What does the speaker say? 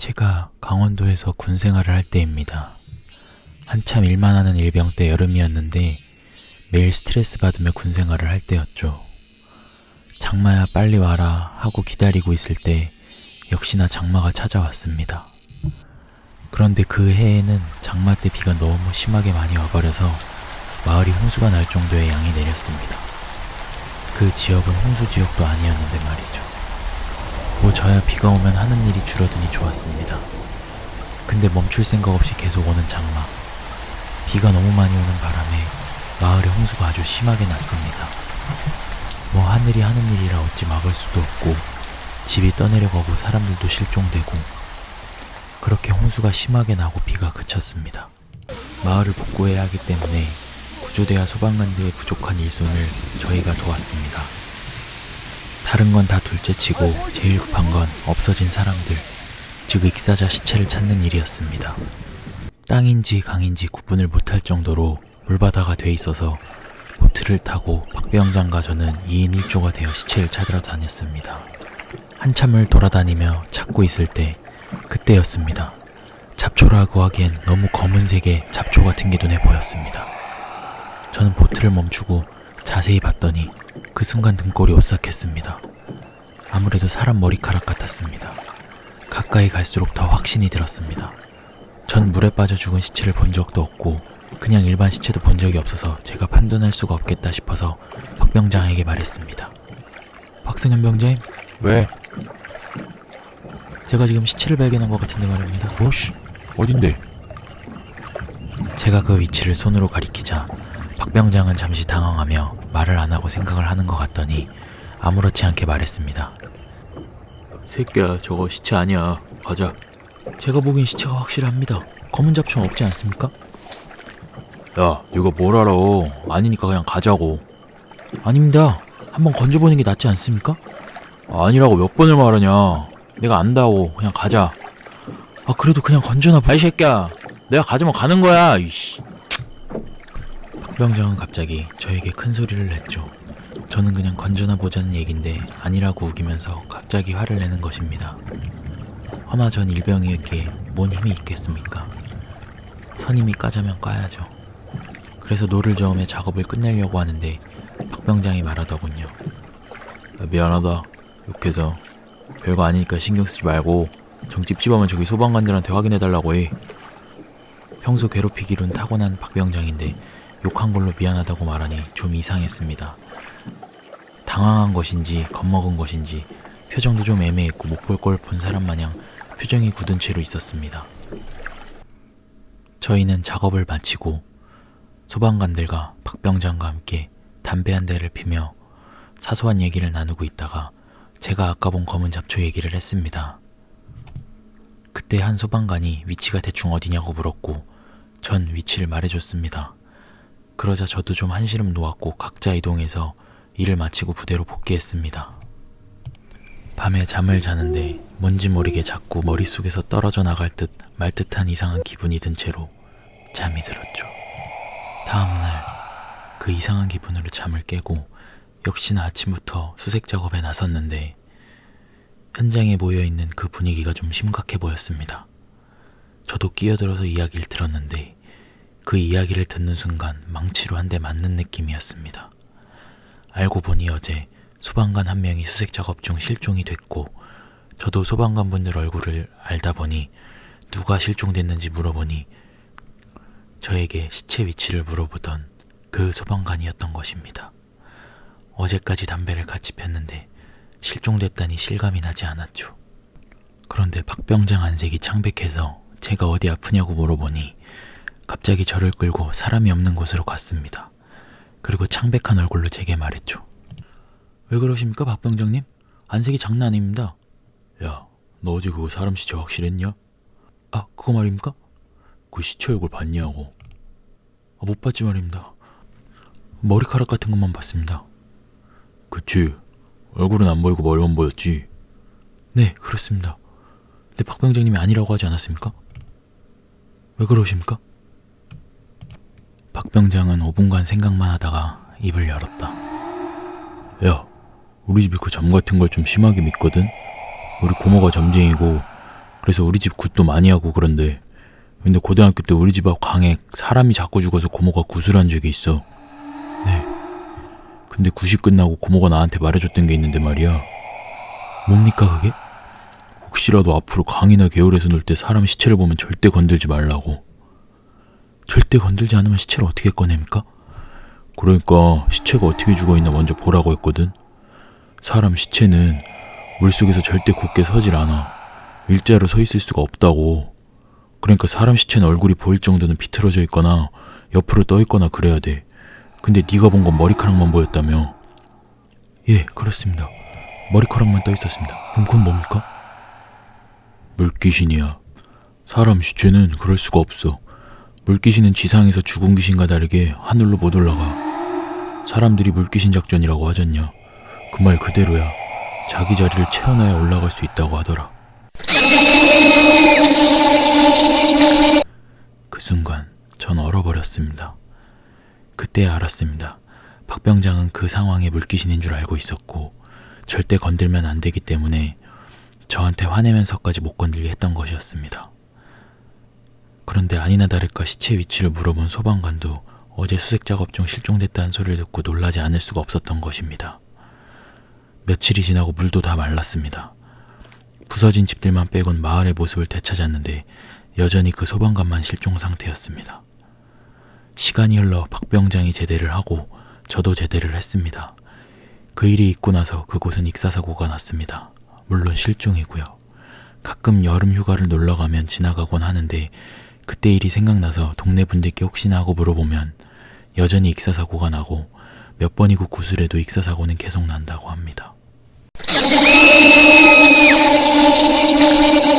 제가 강원도에서 군 생활을 할 때입니다. 한참 일만 하는 일병 때 여름이었는데 매일 스트레스 받으며 군 생활을 할 때였죠. 장마야 빨리 와라 하고 기다리고 있을 때 역시나 장마가 찾아왔습니다. 그런데 그 해에는 장마 때 비가 너무 심하게 많이 와버려서 마을이 홍수가 날 정도의 양이 내렸습니다. 그 지역은 홍수 지역도 아니었는데 말이죠. 뭐 저야 비가 오면 하는 일이 줄어드니 좋았습니다. 근데 멈출 생각 없이 계속 오는 장마. 비가 너무 많이 오는 바람에 마을에 홍수가 아주 심하게 났습니다. 뭐 하늘이 하는 일이라 어찌 막을 수도 없고 집이 떠내려가고 사람들도 실종되고 그렇게 홍수가 심하게 나고 비가 그쳤습니다. 마을을 복구해야 하기 때문에 구조대와 소방관들의 부족한 일손을 저희가 도왔습니다. 다른 건 다 둘째치고 제일 급한 건 없어진 사람들, 즉 익사자 시체를 찾는 일이었습니다. 땅인지 강인지 구분을 못할 정도로 물바다가 돼 있어서 보트를 타고 박병장과 저는 2인 1조가 되어 시체를 찾으러 다녔습니다. 한참을 돌아다니며 찾고 있을 때 그때였습니다. 잡초라고 하기엔 너무 검은색의 잡초 같은 게 눈에 보였습니다. 저는 보트를 멈추고 자세히 봤더니 그 순간 등골이 오싹했습니다. 아무래도 사람 머리카락 같았습니다. 가까이 갈수록 더 확신이 들었습니다. 전 물에 빠져 죽은 시체를 본 적도 없고 그냥 일반 시체도 본 적이 없어서 제가 판단할 수가 없겠다 싶어서 박병장에게 말했습니다. 박승현 병장님? 왜? 제가 지금 시체를 발견한 것 같은데 말입니다. 뭐씨? 어딘데? 제가 그 위치를 손으로 가리키자 박병장은 잠시 당황하며 말을 안 하고 생각을 하는 것 같더니 아무렇지 않게 말했습니다. 새끼야, 저거 시체 아니야. 가자. 제가 보기엔 시체가 확실합니다. 검은 잡초는 없지 않습니까? 야, 이거 뭘 알아. 아니니까 그냥 가자고. 아닙니다. 한번 건져보는 게 낫지 않습니까? 아니라고 몇 번을 말하냐. 내가 안다고. 그냥 가자. 아, 그래도 그냥 건져놔. 이 새끼야, 내가 가자면 가는 거야. 이씨. 박병장은 갑자기 저에게 큰 소리를 냈죠. 저는 그냥 건져나 보자는 얘긴데 아니라고 우기면서 갑자기 화를 내는 것입니다. 허나 전 일병이기에 뭔 힘이 있겠습니까? 선임이 까자면 까야죠. 그래서 노를 저으며 작업을 끝내려고 하는데 박병장이 말하더군요. 미안하다. 욕해서. 별거 아니니까 신경 쓰지 말고 정 찝찝하면 저기 소방관들한테 확인해달라고 해. 평소 괴롭히기로는 타고난 박병장인데 욕한 걸로 미안하다고 말하니 좀 이상했습니다. 당황한 것인지 겁먹은 것인지 표정도 좀 애매했고 못 볼 걸 본 사람 마냥 표정이 굳은 채로 있었습니다. 저희는 작업을 마치고 소방관들과 박병장과 함께 담배 한 대를 피며 사소한 얘기를 나누고 있다가 제가 아까 본 검은 잡초 얘기를 했습니다. 그때 한 소방관이 위치가 대충 어디냐고 물었고 전 위치를 말해줬습니다. 그러자 저도 좀 한시름 놓았고 각자 이동해서 일을 마치고 부대로 복귀했습니다. 밤에 잠을 자는데 뭔지 모르게 자꾸 머릿속에서 떨어져 나갈 듯 말 듯한 이상한 기분이 든 채로 잠이 들었죠. 다음날 그 이상한 기분으로 잠을 깨고 역시나 아침부터 수색 작업에 나섰는데 현장에 모여있는 그 분위기가 좀 심각해 보였습니다. 저도 끼어들어서 이야기를 들었는데 그 이야기를 듣는 순간 망치로 한 대 맞는 느낌이었습니다. 알고 보니 어제 소방관 한 명이 수색 작업 중 실종이 됐고 저도 소방관분들 얼굴을 알다 보니 누가 실종됐는지 물어보니 저에게 시체 위치를 물어보던 그 소방관이었던 것입니다. 어제까지 담배를 같이 폈는데 실종됐다니 실감이 나지 않았죠. 그런데 박병장 안색이 창백해서 제가 어디 아프냐고 물어보니 갑자기 저를 끌고 사람이 없는 곳으로 갔습니다. 그리고 창백한 얼굴로 제게 말했죠. 왜 그러십니까, 박병장님? 안색이 장난 아닙니다. 야, 너 어제 그거 사람 시체 확실했냐? 아, 그거 말입니까? 그 시체 얼굴 봤냐고. 아, 못 봤지 말입니다. 머리카락 같은 것만 봤습니다. 그치, 얼굴은 안 보이고 머리만 보였지? 네, 그렇습니다. 근데 박병장님이 아니라고 하지 않았습니까? 왜 그러십니까? 박병장은 5분간 생각만 하다가 입을 열었다. 야, 우리 집이 그 점 같은 걸 좀 심하게 믿거든? 우리 고모가 점쟁이고 그래서 우리 집 굿도 많이 하고 그런데, 근데 고등학교 때 우리 집 앞 강에 사람이 자꾸 죽어서 고모가 굿을 한 적이 있어. 네. 근데 굿이 끝나고 고모가 나한테 말해줬던 게 있는데 말이야. 뭡니까 그게? 혹시라도 앞으로 강이나 개울에서 놀 때 사람 시체를 보면 절대 건들지 말라고. 절대 건들지 않으면 시체를 어떻게 꺼냅니까? 그러니까 시체가 어떻게 죽어있나 먼저 보라고 했거든. 사람 시체는 물속에서 절대 곧게 서질 않아. 일자로 서 있을 수가 없다고. 그러니까 사람 시체는 얼굴이 보일 정도는 비틀어져 있거나 옆으로 떠 있거나 그래야 돼. 근데 네가 본 건 머리카락만 보였다며. 예, 그렇습니다. 머리카락만 떠 있었습니다. 그럼 그건 뭡니까? 물귀신이야. 사람 시체는 그럴 수가 없어. 물귀신은 지상에서 죽은 귀신과 다르게 하늘로 못 올라가. 사람들이 물귀신 작전이라고 하잖냐. 그 말 그대로야. 자기 자리를 채워놔야 올라갈 수 있다고 하더라. 그 순간 전 얼어버렸습니다. 그때 알았습니다. 박 병장은 그 상황에 물귀신인 줄 알고 있었고 절대 건들면 안 되기 때문에 저한테 화내면서까지 못 건들게 했던 것이었습니다. 그런데 아니나 다를까 시체 위치를 물어본 소방관도 어제 수색 작업 중 실종됐다는 소리를 듣고 놀라지 않을 수가 없었던 것입니다. 며칠이 지나고 물도 다 말랐습니다. 부서진 집들만 빼곤 마을의 모습을 되찾았는데 여전히 그 소방관만 실종 상태였습니다. 시간이 흘러 박 병장이 제대를 하고 저도 제대를 했습니다. 그 일이 있고 나서 그곳은 익사사고가 났습니다. 물론 실종이고요. 가끔 여름 휴가를 놀러가면 지나가곤 하는데 그때 일이 생각나서 동네 분들께 혹시나 하고 물어보면 여전히 익사사고가 나고 몇 번이고 구술해도 익사사고는 계속 난다고 합니다.